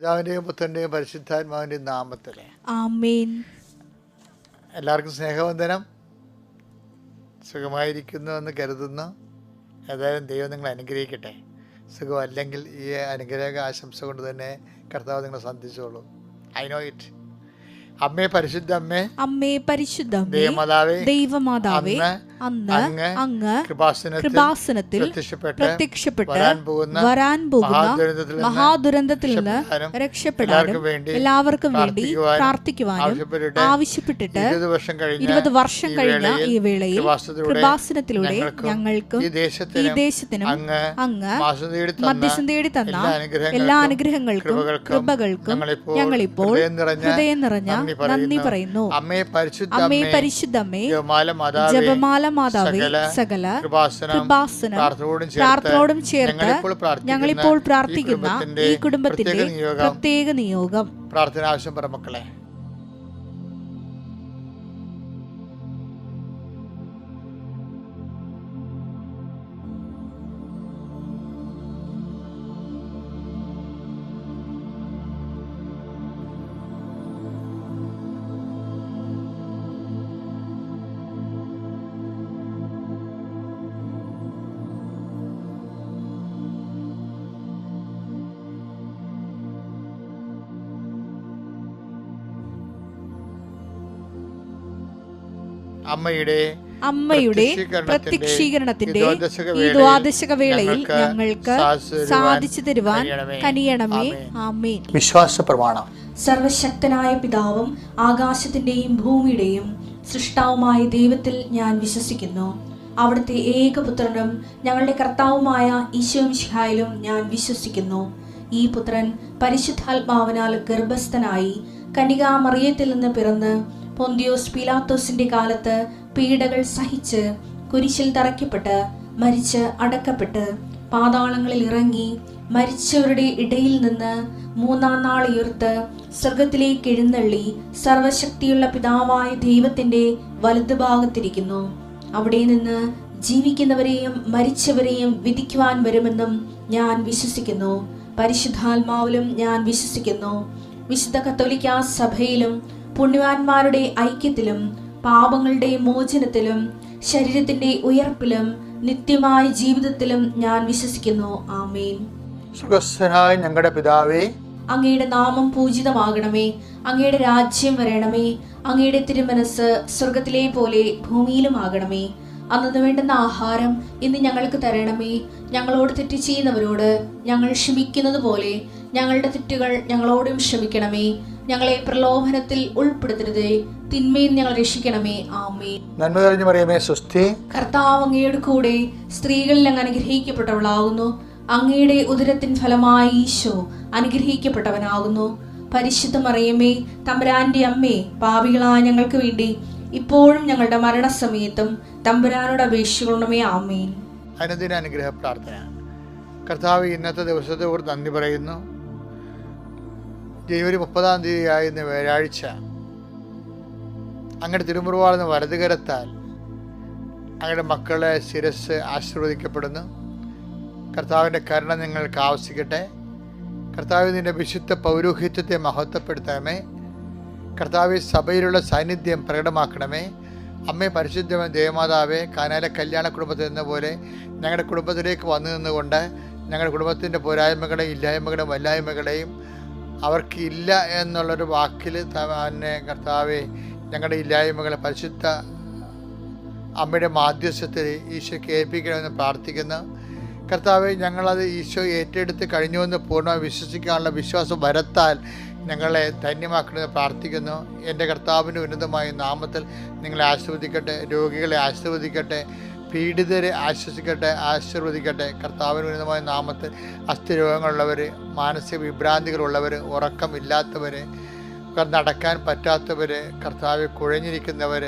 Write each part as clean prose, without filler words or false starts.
പിതാവിൻ്റെയും പുത്രൻ്റെയും പരിശുദ്ധാത്മാവിൻ്റെയും നാമത്തിൽ ആമേൻ. എല്ലാവർക്കും സ്നേഹവന്ദനം. സുഖമായിരിക്കുന്നു എന്ന് കരുതുന്നു. ഏതായാലും ദൈവം നിങ്ങളെ അനുഗ്രഹിക്കട്ടെ. സുഖമല്ലെങ്കിൽ ഈ അനുഗ്രഹ ആശംസ കൊണ്ട് തന്നെ കർത്താവ് നിങ്ങളെ സന്ധിച്ചോളൂ. I know it. അമ്മേ പരിശുദ്ധ അമ്മേ, അമ്മേ പരിശുദ്ധ ദൈവമാതാവേ, ദൈവമാതാവേ, അന്ന് അങ്ങ് കൃപാസനത്തിൽ പ്രത്യക്ഷപ്പെട്ട് വരാൻ പോകുന്ന മഹാദുരന്തത്തിൽ നിന്ന് രക്ഷപ്പെടാനും എല്ലാവർക്കും വേണ്ടി പ്രാർത്ഥിക്കുവാനും ആവശ്യപ്പെട്ടിട്ട് 20 വർഷം കഴിഞ്ഞ ഈ വേളയിൽ കൃപാസനത്തിലൂടെ ഞങ്ങൾക്കും ഈ ദേശത്തിനും അങ്ങ് മധ്യസ്ഥം തേടി തന്ന എല്ലാ അനുഗ്രഹങ്ങൾക്കും കൃപകൾക്കും ഞങ്ങളിപ്പോൾ ഹൃദയം നിറഞ്ഞ നന്ദി പറയുന്നു. അമ്മേ പരിശുദ്ധമ്മേ, ജപമാല മാതാവേ, സകല കൃപാസനം പ്രാർത്ഥനയോടും ചേർത്ത് ഞങ്ങളിപ്പോൾ പ്രാർത്ഥിക്കുന്ന ഈ കുടുംബത്തിന്റെ പ്രത്യേക നിയോഗം. പ്രാർത്ഥന ആവശ്യം പറ മക്കളെ. അമ്മയുടെ പ്രത്യക്ഷീകരണത്തിന്റെ ഈ ദ്വാദശക വേളയിൽ ഞങ്ങൾക്ക് സാധിച്ചു തരുവാൻ കനിയണമേ. ആമേൻ. വിശ്വാസ പ്രമാണം. സർവശക്തനായ പിതാവും ആകാശത്തിന്റെയും ഭൂമിയുടെയും സൃഷ്ടാവുമായ ദൈവത്തിൽ ഞാൻ വിശ്വസിക്കുന്നു. അവിടുത്തെ ഏകപുത്രനും ഞങ്ങളുടെ കർത്താവുമായ ഈശോമിശിഹായിലും ഞാൻ വിശ്വസിക്കുന്നു. ഈ പുത്രൻ പരിശുദ്ധാത്മാവിനാൽ ഗർഭസ്ഥനായി കന്യകാമറിയത്തിൽ നിന്ന് പിറന്ന് പൊന്തിയോസ് പീലാത്തോസിന്റെ കാലത്ത് പീഡകൾ സഹിച്ച് കുരിശിൽ തറയ്ക്കപ്പെട്ട് മരിച്ച് അടക്കപ്പെട്ട് പാതാളങ്ങളിൽ ഇറങ്ങി മരിച്ചവരുടെ ഇടയിൽ നിന്ന് 3-ാം നാൾ ഉയർത്ത് സ്വർഗത്തിലേക്ക് എഴുന്നള്ളി സർവശക്തിയുള്ള പിതാവായ ദൈവത്തിന്റെ വലതുഭാഗത്തിരിക്കുന്നു. അവിടെ നിന്ന് ജീവിക്കുന്നവരെയും മരിച്ചവരെയും വിധിക്കുവാൻ വരുമെന്നും ഞാൻ വിശ്വസിക്കുന്നു. പരിശുദ്ധാത്മാവിലും ഞാൻ വിശ്വസിക്കുന്നു. വിശുദ്ധ കത്തോലിക്കാ സഭയിലും പുണ്യവാന്മാരുടെ ഐക്യത്തിലും പാപങ്ങളുടെ മോചനത്തിലും ശരീരത്തിന്റെ ഉയർപ്പിലും നിത്യമായ ജീവിതത്തിലും ഞാൻ വിശ്വസിക്കുന്നു. ആമേൻ. സുഖസ്ഥനായ ഞങ്ങളുടെ പിതാവേ, അങ്ങയുടെ നാമം പൂജിതമാകണമേ. അങ്ങയുടെ രാജ്യം വരണമേ. അങ്ങയുടെ തിരുമനസ് സ്വർഗത്തിലെ പോലെ ഭൂമിയിലും ആകണമേ. അന്നു വേണ്ടുന്ന ആഹാരം ഇന്ന് ഞങ്ങൾക്ക് തരണമേ. ഞങ്ങളോട് തെറ്റ് ചെയ്യുന്നവരോട് ഞങ്ങൾ ക്ഷമിക്കുന്നത് പോലെ ഞങ്ങളുടെ തെറ്റുകൾ ഞങ്ങളോടും ക്ഷമിക്കണമേ. ഞങ്ങളെ പ്രലോഭനത്തിൽ ഉൾപ്പെടുത്തരുതേ, തിന്മയിൽ ഞങ്ങൾ രക്ഷിക്കണമേ. ആമേൻ. നന്മ നിറഞ്ഞ മറിയമേ, സ്വസ്തി. കർത്താവ് അങ്ങയുടെ കൂടെ സ്ത്രീകളിൽ അങ്ങ് അനുഗ്രഹിക്കപ്പെട്ടവളാകുന്നു. അങ്ങയുടെ ഉദരത്തിൻ ഫലമായി ഈശോ അനുഗ്രഹിക്കപ്പെട്ടവനാകുന്നു. പരിശുദ്ധ മറിയമേ, തമ്പുരാന്റെ അമ്മേ, പാപികളായ ഞങ്ങൾക്ക് വേണ്ടി ഇപ്പോഴും ഞങ്ങളുടെ മരണസമയത്തും തമ്പുരാനോട് അപേക്ഷിക്കണമേ. ആമേൻ. അനുദിന അനുഗ്രഹ പ്രാർത്ഥന. കർത്താവ്, ഇന്നത്തെ ദിവസത്തെ ഓർത്ത് നന്ദി പറയുന്നു. ജനുവരി 30-ാം തീയതിയായിരുന്ന വ്യാഴാഴ്ച അങ്ങയുടെ തിരുമുറിവാളുന്ന വലതുകരത്താൽ അങ്ങയുടെ മക്കളെ ശിരസ് ആശീർവദിക്കപ്പെടുന്നു. കർത്താവിൻ്റെ കരുണ നിങ്ങൾക്ക് ആവശ്യിക്കട്ടെ. കർത്താവ് നിൻ്റെ വിശുദ്ധ പൗരോഹിത്യത്തെ മഹത്വപ്പെടുത്തണമേ. കർത്താവ് സഭയിലുള്ള സാന്നിധ്യം പ്രകടമാക്കണമേ. അമ്മേ പരിശുദ്ധമേ, ദേവമാതാവേ, കാനായിലെ കല്യാണ കുടുംബത്തിൽ നിന്ന പോലെ ഞങ്ങളുടെ കുടുംബത്തിലേക്ക് വന്നു നിന്നുകൊണ്ട് ഞങ്ങളുടെ കുടുംബത്തിൻ്റെ പോരായ്മകളെയും ഇല്ലായ്മകളെയും വല്ലായ്മകളെയും അവർക്ക് ഇല്ല എന്നുള്ളൊരു വാക്കിൽ തന്നെ കർത്താവെ ഞങ്ങളുടെ ഇല്ലായ്മകളെ പരിശുദ്ധ അമ്മയുടെ മാധ്യസ്ഥത്തിൽ ഈശോയ്ക്ക് ഏൽപ്പിക്കണമെന്ന് പ്രാർത്ഥിക്കുന്നു. കർത്താവെ, ഞങ്ങളത് ഈശോ ഏറ്റെടുത്ത് കഴിഞ്ഞുവെന്ന് പൂർണ്ണമായി വിശ്വസിക്കാനുള്ള വിശ്വാസം വരത്താൽ ഞങ്ങളെ ധന്യമാക്കണമെന്ന് പ്രാർത്ഥിക്കുന്നു. എൻ്റെ കർത്താവിൻ്റെ ഉന്നതമായ നാമത്തിൽ നിങ്ങളെ ആശീർവദിക്കട്ടെ. രോഗികളെ ആശീർവദിക്കട്ടെ. പീഡിതരെ ആശീർവദിക്കട്ടെ. കർത്താവിന് ഉന്നതമായ നാമത്തിൽ അസ്ഥിരോഗങ്ങളുള്ളവർ, മാനസിക വിഭ്രാന്തികളുള്ളവർ, ഉറക്കമില്ലാത്തവർ, നടക്കാൻ പറ്റാത്തവർ, കർത്താവ് കുഴഞ്ഞിരിക്കുന്നവർ,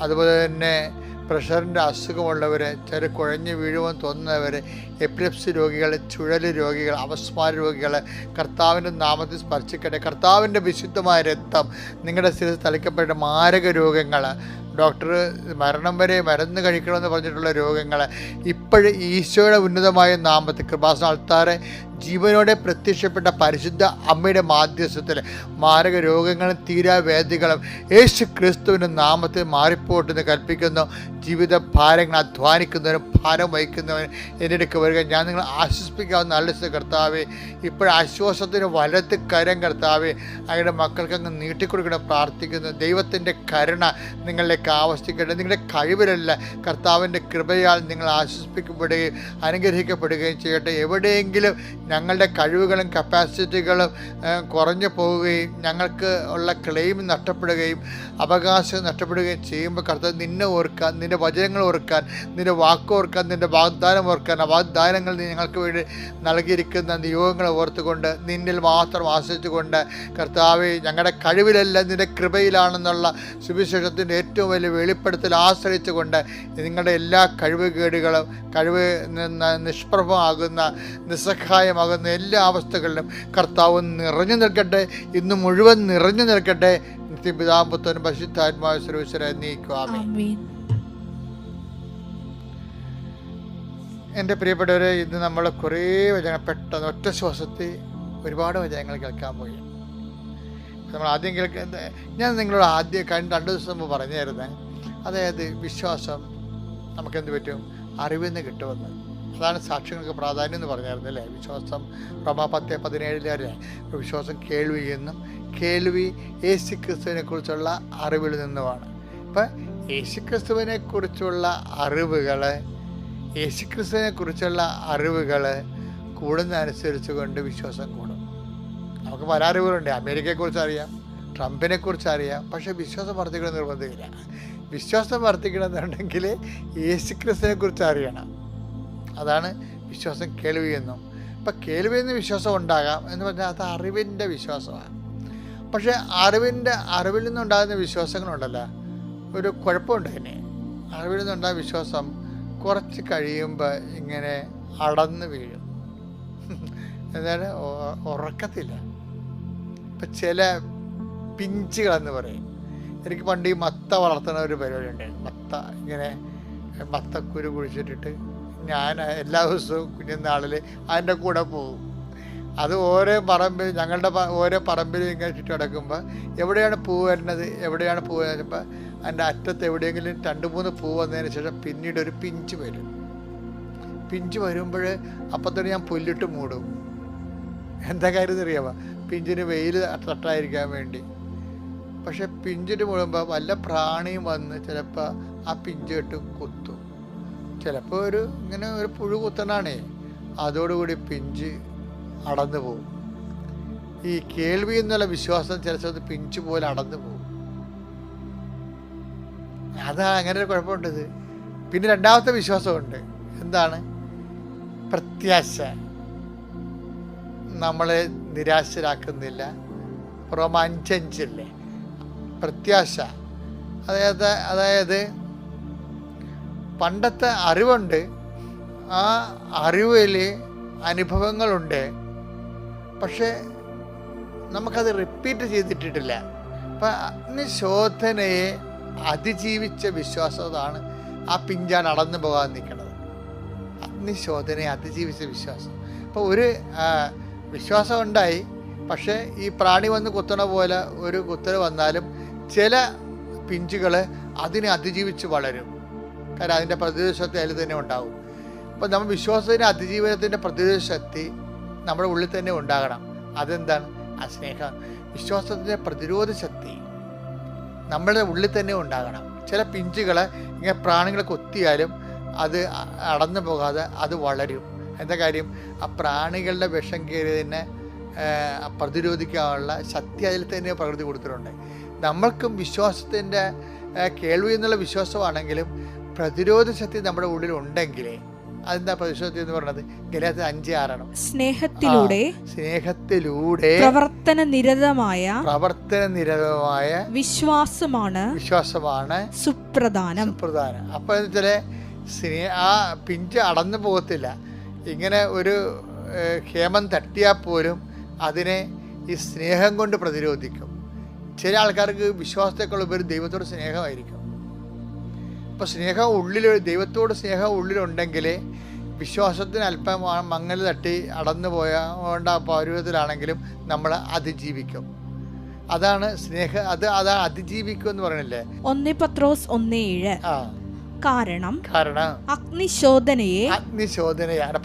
അതുപോലെ തന്നെ പ്രഷറിൻ്റെ അസുഖമുള്ളവർ, ചില കുഴഞ്ഞു വീഴുമെന്ന് തോന്നുന്നവർ, എപ്പിലെപ്സി രോഗികൾ, ചുഴൽ രോഗികൾ, അപസ്മാര രോഗികൾ കർത്താവിൻ്റെ നാമത്തിൽ സ്പർശിക്കട്ടെ. കർത്താവിൻ്റെ വിശുദ്ധമായ രക്തം നിങ്ങളുടെ ശിരസ് തളിക്കപ്പെട്ട മാരക രോഗങ്ങൾ, ഡോക്ടർ മരണം വരെ മരുന്ന് കഴിക്കണമെന്ന് പറഞ്ഞിട്ടുള്ള രോഗങ്ങൾ ഇപ്പോഴും ഈശോയുടെ ഉന്നതമായ നാമത്തിൽ കൃപാസന ആൾത്താരെ ജീവനോടെ പ്രത്യക്ഷപ്പെട്ട പരിശുദ്ധ അമ്മയുടെ മാധ്യസ്ഥത്തിൽ മാരക രോഗങ്ങളും തീരാവേദികളും യേശു ക്രിസ്തുവിൻ്റെ നാമത്തിൽ മാറിപ്പോട്ടെന്ന് കൽപ്പിക്കുന്നു. ജീവിത ഭാരങ്ങൾ അധ്വാനിക്കുന്നവരും ഭാരം വഹിക്കുന്നവരും എൻ്റെ അടുക്ക് വരിക. ഞാൻ നിങ്ങളെ ആശ്വസിപ്പിക്കാവുന്ന നല്ല കർത്താവേ, ഇപ്പോഴാശ്വാസത്തിന് വലത്ത് കരം കർത്താവേ അങ്ങയുടെ മക്കൾക്ക് അങ്ങ് നീട്ടിക്കൊടുക്കണം പ്രാർത്ഥിക്കുന്നു. ദൈവത്തിൻ്റെ കരുണ നിങ്ങളിലേക്ക് ആവശ്യിക്കട്ടെ. നിങ്ങളുടെ കഴിവിലല്ല, കർത്താവിൻ്റെ കൃപയാൽ നിങ്ങൾ ആശ്വസിപ്പിക്കപ്പെടുകയും അനുഗ്രഹിക്കപ്പെടുകയും ചെയ്യട്ടെ. എവിടെയെങ്കിലും ഞങ്ങളുടെ കഴിവുകളും കപ്പാസിറ്റികളും കുറഞ്ഞു പോവുകയും ഞങ്ങൾക്ക് ഉള്ള ക്ലെയിം നഷ്ടപ്പെടുകയും അവകാശം നഷ്ടപ്പെടുകയും ചെയ്യുമ്പോൾ കർത്താവ് നിന്നെ ഓർക്കാൻ, നിൻ്റെ വചനങ്ങൾ ഓർക്കാൻ, നിൻ്റെ വാക്ക് ഓർക്കാൻ, നിൻ്റെ വാഗ്ദാനം ഓർക്കാൻ, ആ വാഗ്ദാനങ്ങൾ നീ ഞങ്ങൾക്ക് വേണ്ടി നൽകിയിരിക്കുന്ന നിയോഗങ്ങളെ ഓർത്തുകൊണ്ട് നിന്നിൽ മാത്രം ആശ്രയിച്ചുകൊണ്ട് കർത്താവെ ഞങ്ങളുടെ കഴിവിലല്ല നിൻ്റെ കൃപയിലാണെന്നുള്ള സുവിശേഷത്തിൻ്റെ ഏറ്റവും വലിയ വെളിപ്പെടുത്തൽ ആശ്രയിച്ചുകൊണ്ട് നിങ്ങളുടെ എല്ലാ കഴിവുകേടുകളും കഴിവ് നിഷ്പ്രഭമാകുന്ന നിസ്സഹായമാകുന്ന എല്ലാ അവസ്ഥകളിലും കർത്താവ് നിറഞ്ഞു നിൽക്കട്ടെ. ഇന്ന് മുഴുവൻ നിറഞ്ഞു നിൽക്കട്ടെ. നിത്യപിതാപുത്രനും പരിശുദ്ധാത്മാവ് സർവ്വീശ്വര എന്നേക്കും ആമേൻ. എൻ്റെ പ്രിയപ്പെട്ടവരെ, ഇന്ന് നമ്മൾ കുറേ വചനങ്ങൾ പെട്ടെന്ന് ഒറ്റ ശ്വാസത്തിൽ ഒരുപാട് വചനങ്ങൾ കേൾക്കാൻ പോയി. നമ്മൾ ആദ്യം ഞാൻ നിങ്ങളോട് കഴിഞ്ഞ 2 ദിവസം മുമ്പ് പറഞ്ഞായിരുന്നു, അതായത് വിശ്വാസം നമുക്കെന്ത് പറ്റും, അറിവിൽ നിന്ന് കിട്ടുമെന്ന്. അതാണ് സാക്ഷ്യങ്ങൾക്ക് പ്രാധാന്യം എന്ന് പറഞ്ഞായിരുന്നു അല്ലേ. വിശ്വാസം റോമാ 10:17 വിശ്വാസം കേൾവി എന്നും, കേൾവി യേശു ക്രിസ്തുവിനെ കുറിച്ചുള്ള അറിവിൽ നിന്നുമാണ്. ഇപ്പം യേശുക്രിസ്തുവിനെ കുറിച്ചുള്ള അറിവുകൾ കൂടുന്നതനുസരിച്ച് കൊണ്ട് വിശ്വാസം കൂടും. നമുക്ക് പല അറിവുകളുണ്ട്. അമേരിക്കയെക്കുറിച്ച് അറിയാം, ട്രംപിനെ കുറിച്ച് അറിയാം, പക്ഷേ വിശ്വാസം വർദ്ധിക്കണം നിർബന്ധമില്ല. വിശ്വാസം വർദ്ധിക്കണമെന്നുണ്ടെങ്കിൽ യേശുക്രിസ്തുവിനെ കുറിച്ച് അറിയണം. അതാണ് വിശ്വാസം കേൾവി എന്നും. ഇപ്പം കേൾവി എന്ന് വിശ്വാസം ഉണ്ടാകാം എന്ന് പറഞ്ഞാൽ അത് അറിവിൻ്റെ വിശ്വാസമാണ്. പക്ഷേ അറിവിൽ നിന്നുണ്ടാകുന്ന വിശ്വാസങ്ങളുണ്ടല്ലോ, ഒരു കുഴപ്പമുണ്ട്. അതിന് അറിവിൽ നിന്നുണ്ടാകുന്ന വിശ്വാസം കുറച്ച് കഴിയുമ്പോൾ ഇങ്ങനെ അടന്ന് വീഴും, എന്നാലും ഉറക്കത്തില്ല. ഇപ്പം ചില പിഞ്ചുകളെന്ന് പറയും. എനിക്ക് പണ്ട് ഈ മത്ത വളർത്തുന്ന ഒരു പരിപാടിയുണ്ട്. മത്തക്കുരു കുഴിച്ചിട്ടിട്ട് ഞാൻ എല്ലാ ദിവസവും കുഞ്ഞുനാളിൽ അതിൻ്റെ കൂടെ പോകും. അത് ഓരോ പറമ്പിൽ, ഞങ്ങളുടെ ഓരോ പറമ്പിലും ഇങ്ങനെ ചുറ്റി കിടക്കുമ്പോൾ എവിടെയാണ് പൂവ് വരുന്നത് വെച്ചപ്പോൾ അതിൻ്റെ അറ്റത്ത് എവിടെയെങ്കിലും 2-3 പൂ വന്നതിന് ശേഷം പിന്നീട് ഒരു പിഞ്ച് വരും. പിഞ്ച് വരുമ്പോൾ അപ്പം തന്നെ ഞാൻ പുല്ലിട്ട് മൂടും. എന്താ കാര്യം അറിയാമോ? പിഞ്ചിന് വെയിൽ തട്ടായിരിക്കാൻ വേണ്ടി. പക്ഷെ പിഞ്ചിട്ട് മൂടുമ്പോൾ വല്ല പ്രാണിയും വന്ന് ചിലപ്പോൾ ആ പിഞ്ച് ഇട്ട് കുത്തും. ചിലപ്പോൾ ഇങ്ങനെ ഒരു പുഴു കുത്തണാണേ, അതോടുകൂടി പിഞ്ച് അടന്നു പോകും. ഈ കേൾവി എന്നുള്ള വിശ്വാസം ചില സ്ഥലത്ത് പിഞ്ച് പോലെ അടന്നു പോകും. അതാ അങ്ങനെ ഒരു കുഴപ്പമുണ്ടത്. പിന്നെ രണ്ടാമത്തെ വിശ്വാസമുണ്ട്. എന്താണ്? പ്രത്യാശ. നമ്മളെ നിരാശരാക്കുന്നില്ല. റോമ 5:5 പ്രത്യാശ. അതായത് പണ്ടത്തെ അറിവുണ്ട്, ആ അറിവിൽ അനുഭവങ്ങളുണ്ട്, പക്ഷേ നമുക്കത് റിപ്പീറ്റ് ചെയ്തിട്ടിട്ടില്ല. അപ്പം അഗ്നിശോധനയെ അതിജീവിച്ച വിശ്വാസമാണ് ആ പിഞ്ചാൻ അടന്നു പോകാൻ നിൽക്കുന്നത്. അഗ്നിശോധനയെ അതിജീവിച്ച വിശ്വാസം. അപ്പോൾ ഒരു വിശ്വാസം ഉണ്ടായി, പക്ഷേ ഈ പ്രാണി വന്ന് കുത്തണ പോലെ ഒരു കുത്തൽ വന്നാലും ചില പിഞ്ചുകൾ അതിനെ അതിജീവിച്ച് വളരും. കാരണം അതിൻ്റെ പ്രതിരോധ ശക്തി അതിൽ തന്നെ ഉണ്ടാകും. അപ്പോൾ നമ്മൾ വിശ്വാസത്തിൻ്റെ അതിജീവനത്തിൻ്റെ പ്രതിരോധ ശക്തി നമ്മുടെ ഉള്ളിൽ തന്നെ ഉണ്ടാകണം. അതെന്താണ്? ആ സ്നേഹം. വിശ്വാസത്തിൻ്റെ പ്രതിരോധ ശക്തി നമ്മുടെ ഉള്ളിൽ തന്നെ ഉണ്ടാകണം. ചില പിഞ്ചുകൾ ഇങ്ങനെ പ്രാണികളെ കൊത്തിയാലും അത് അടന്നു പോകാതെ അത് വളരും. എന്താ കാര്യം? ആ പ്രാണികളുടെ വിഷം കയറിയതിനെ പ്രതിരോധിക്കാനുള്ള ശക്തി അതിൽ തന്നെ പ്രകൃതി കൊടുത്തിട്ടുണ്ട്. നമ്മൾക്കും വിശ്വാസത്തിൻ്റെ കേൾവി എന്നുള്ള വിശ്വാസമാണെങ്കിലും പ്രതിരോധ ശക്തി നമ്മുടെ ഉള്ളിൽ ഉണ്ടെങ്കിൽ അതെന്താ പ്രതിശോധന എന്ന് പറയുന്നത്? ഗലാത്യർ 5:6 സ്നേഹത്തിലൂടെ പ്രവർത്തന നിരതമായ വിശ്വാസമാണ് സുപ്രധാനം. അപ്പൊ ആ പിഞ്ച് അടന്നു പോകത്തില്ല. ഇങ്ങനെ ഒരു ഹേമം തട്ടിയാൽ പോലും അതിനെ ഈ സ്നേഹം കൊണ്ട് പ്രതിരോധിക്കും. ചില ആൾക്കാർക്ക് വിശ്വാസത്തെക്കാൾ ഉപരി ദൈവത്തോട് സ്നേഹമായിരിക്കും. അപ്പോൾ ദൈവത്തോട് സ്നേഹം ഉള്ളിലുണ്ടെങ്കിൽ വിശ്വാസത്തിന് അല്പം മങ്ങൽ തട്ടി അടന്നു പോയാൽ പൗരവത്തിലാണെങ്കിലും നമ്മൾ അതിജീവിക്കും. അതാണ് അതാണ് അതിജീവിക്കും എന്ന് പറയണില്ലേ. 1 പത്രോസ് 1:7. കാരണം അഗ്നിശോധനയെ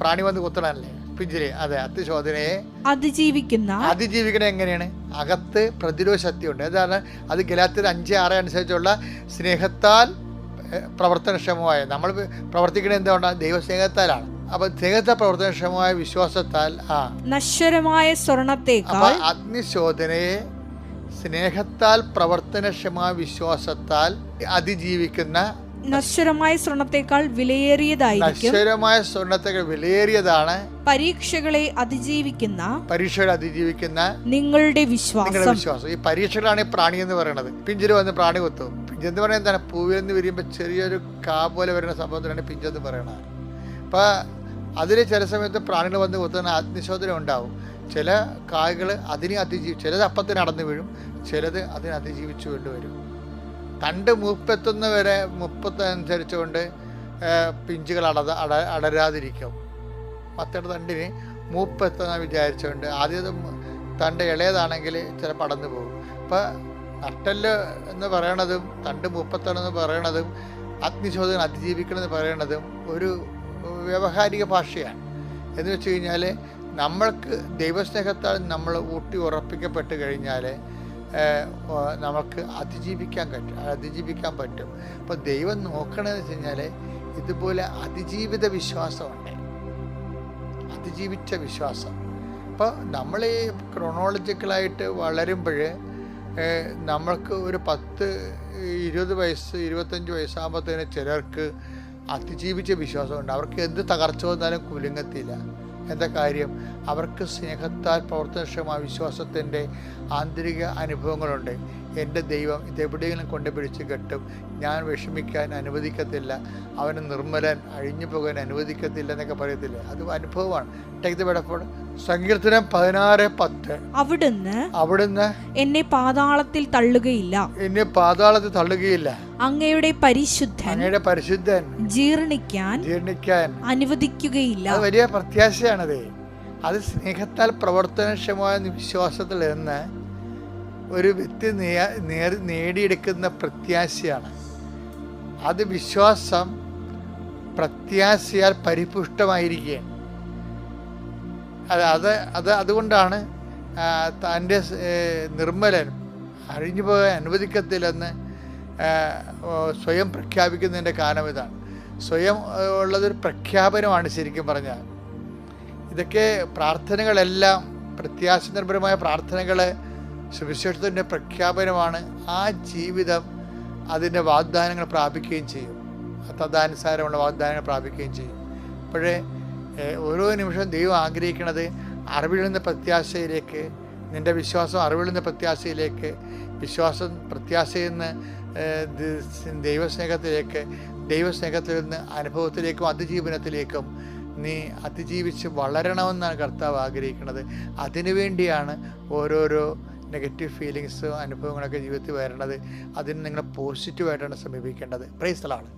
പ്രാണി വന്ന് കുത്തണല്ലേ പിഞ്ചില്. അതെ, അഗ്നിശോധനയെ അതിജീവിക്കണ എങ്ങനെയാണ്? അകത്ത് പ്രതിരോധ ശക്തിയുണ്ട്. അതാണ് അത് ഗലാത്യർ 5:6 അനുസരിച്ചുള്ള സ്നേഹത്താൽ പ്രവർത്തനക്ഷമമായ, നമ്മൾ പ്രവർത്തിക്കുന്നത് എന്തുകൊണ്ടാണ്? ദൈവസ്നേഹത്താലാണ്. അപ്പൊ സ്നേഹത്താൽ പ്രവർത്തനക്ഷമമായ വിശ്വാസത്താൽ നശ്വരമായ സ്വർണത്തേക്കാൾ അഗ്നിശോധനയെ സ്നേഹത്താൽ പ്രവർത്തനക്ഷമമായ വിശ്വാസത്താൽ അതിജീവിക്കുന്ന നശ്വരമായ സ്വർണത്തേക്കാൾ വിലയേറിയതാണ് പരീക്ഷകളെ അതിജീവിക്കുന്ന നിങ്ങളുടെ വിശ്വാസം. ഈ പരീക്ഷകളാണ് ഈ പ്രാണി എന്ന് പറയുന്നത്. പിഞ്ചില് വന്ന് പ്രാണി കൊത്തും. പിഞ്ചെന്ന് പറയുന്നത് എന്താണ്? പൂവിൽ നിന്ന് വിരിയുമ്പോൾ ചെറിയൊരു കാ പോലെ വരുന്ന സംഭവത്തിനാണ് പിഞ്ചെന്ന് പറയുന്നത്. അപ്പം അതിൽ ചില സമയത്ത് പ്രാണികൾ വന്ന് കൊത്തുന്ന അഗ്നിശോധന ഉണ്ടാവും. ചില കായകൾ ചിലത് അപ്പത്തിന് അടന്നു വീഴും, ചിലത് അതിനെ അതിജീവിച്ചു കൊണ്ടുവരും. തണ്ട് മൂപ്പെത്തുന്ന വരെ അനുസരിച്ചുകൊണ്ട് പിഞ്ചുകൾ അടരാതിരിക്കും. മറ്റൊരു തണ്ടിന് മൂപ്പെത്തുന്ന വിചാരിച്ചുകൊണ്ട് ആദ്യം തണ്ട് ഇളയതാണെങ്കിൽ ചിലപ്പോൾ അടന്നു പോകും. അപ്പം നട്ടല് എന്ന് പറയണതും തണ്ട് മൂപ്പത്തണെന്ന് പറയണതും അഗ്നിശോധന അതിജീവിക്കണമെന്ന് പറയണതും ഒരു വ്യാവഹാരിക ഭാഷയാണ്. എന്ന് വെച്ച് കഴിഞ്ഞാൽ നമ്മൾക്ക് ദൈവസ്നേഹത്താൽ നമ്മൾ ഊട്ടി ഉറപ്പിക്കപ്പെട്ട് കഴിഞ്ഞാൽ നമുക്ക് അതിജീവിക്കാൻ പറ്റും. അപ്പോൾ ദൈവം നോക്കണമെന്ന് വെച്ച് കഴിഞ്ഞാൽ ഇതുപോലെ അതിജീവിത വിശ്വാസമുണ്ട്, അതിജീവിച്ച വിശ്വാസം. അപ്പോൾ നമ്മൾ ഈ ക്രോണോളജിക്കലായിട്ട് വളരുമ്പോൾ നമ്മൾക്ക് ഒരു 10-20 വയസ്സ് 25 വയസ്സാകുമ്പോഴത്തേന് ചിലർക്ക് അതിജീവിച്ച വിശ്വാസമുണ്ട്. അവർക്ക് എന്ത് തകർച്ച വന്നാലും കുലുങ്ങത്തില്ല. എന്താ കാര്യം? അവർക്ക് സ്നേഹത്താൽ പ്രവർത്തനക്ഷമമായ വിശ്വാസത്തിൻ്റെ ആന്തരിക അനുഭവങ്ങളുണ്ട്. എൻ്റെ ദൈവം ഇതെവിടെയെങ്കിലും കൊണ്ടുപിടിച്ച് കെട്ടും, ഞാൻ വിഷമിക്കാൻ അനുവദിക്കത്തില്ല, അവന് നിർമ്മലൻ അഴിഞ്ഞു പോകാൻ അനുവദിക്കത്തില്ല എന്നൊക്കെ പറയത്തില്ലേ, അത് അനുഭവമാണ്. Take the bed. സങ്കീർത്തനം 16:10. അവിടുന്ന് എന്നെ പാതാളത്തിൽ തള്ളുകയില്ല, അങ്ങയുടെ പരിശുദ്ധൻ ജീർണിക്കാൻ അനുവദിക്കുകയില്ല. അത് വലിയ പ്രത്യാശയാണത്. അത് സ്നേഹത്താൽ പ്രവർത്തനക്ഷമമായ വിശ്വാസത്തിൽ നിന്ന് ഒരു വ്യക്തി നേടിയെടുക്കുന്ന പ്രത്യാശയാണ്. അത് വിശ്വാസം പ്രത്യാശയാൽ പരിപുഷ്ടമായിരിക്കുകയാണ്. അതുകൊണ്ടാണ് തൻ്റെ നിർമ്മലൻ അഴിഞ്ഞു പോകാൻ അനുവദിക്കത്തില്ലെന്ന് സ്വയം പ്രഖ്യാപിക്കുന്നതിൻ്റെ കാരണം ഇതാണ്. സ്വയം ഉള്ളതൊരു പ്രഖ്യാപനമാണ് ശരിക്കും പറഞ്ഞാൽ. ഇതൊക്കെ പ്രാർത്ഥനകളെല്ലാം പ്രത്യാശ നിർഭരമായ പ്രാർത്ഥനകൾ സുവിശേഷത്തിൻ്റെ പ്രഖ്യാപനമാണ്. ആ ജീവിതം അതിൻ്റെ വാഗ്ദാനങ്ങൾ പ്രാപിക്കുകയും ചെയ്യും, തദാനുസാരമുള്ള വാഗ്ദാനങ്ങൾ പ്രാപിക്കുകയും ചെയ്യും. അപ്പോഴേ ഓരോ നിമിഷവും ദൈവം ആഗ്രഹിക്കുന്നത് അറിവിൽ നിന്ന് പ്രത്യാശയിലേക്ക്, നിൻ്റെ വിശ്വാസം അറിവിൽ നിന്ന് പ്രത്യാശയിലേക്ക്, പ്രത്യാശയിൽ നിന്ന് ദൈവസ്നേഹത്തിൽ നിന്ന് അനുഭവത്തിലേക്കും അതിജീവനത്തിലേക്കും നീ അതിജീവിച്ച് വളരണമെന്നാണ് കർത്താവ് ആഗ്രഹിക്കുന്നത്. അതിനുവേണ്ടിയാണ് ഓരോരോ നെഗറ്റീവ് ഫീലിങ്സും അനുഭവങ്ങളൊക്കെ ജീവിതത്തിൽ വരണത്. അതിന് നിങ്ങൾ പോസിറ്റീവായിട്ടാണ് സമീപിക്കേണ്ടത്. Praise the Lord.